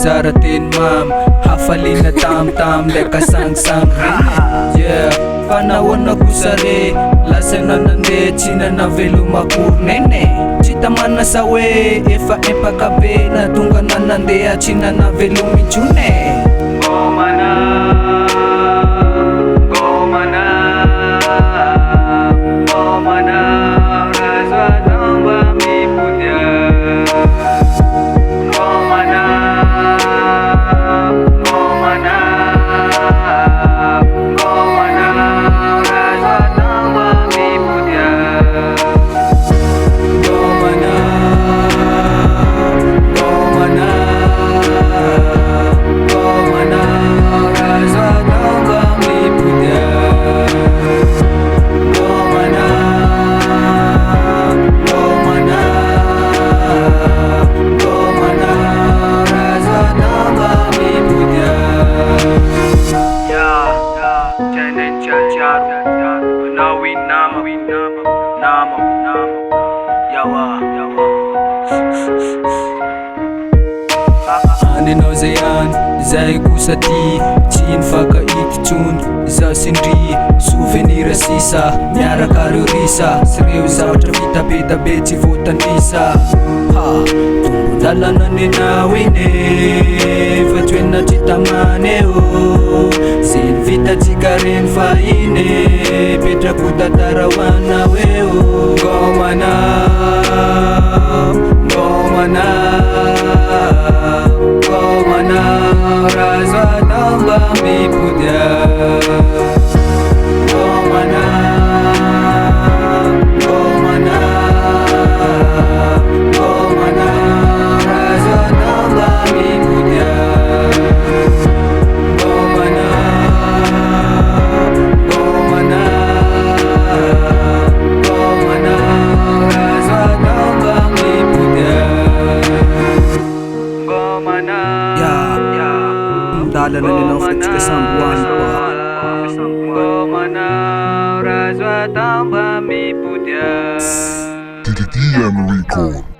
mizara teny mamy, hafaliana tam leka sangsang re. Yeah, fanahoana kosa re, lasana nandeha tsy nanavelomakory nene. Tsy tamana sa hoe efa empaka be na tonga nanandeha tsy nanaveloma intsone. Anao zay any, zay kosa ty tsy nifakahity tsony. Zaho sindry souvenir sisa, miaraka reo risa, sy reo zavatra vita be tsy voatanisa. Tombondalana nenao ine, fa toena tsy taman'e o. Sy ny vita tsika reny fahiny, Mipetraka tantara hoanao eo. Ngôma razo atao mba mipody. Tombondalana nenao fa tsika samboany pa. Ngôma razo atao mba mipody. Écol.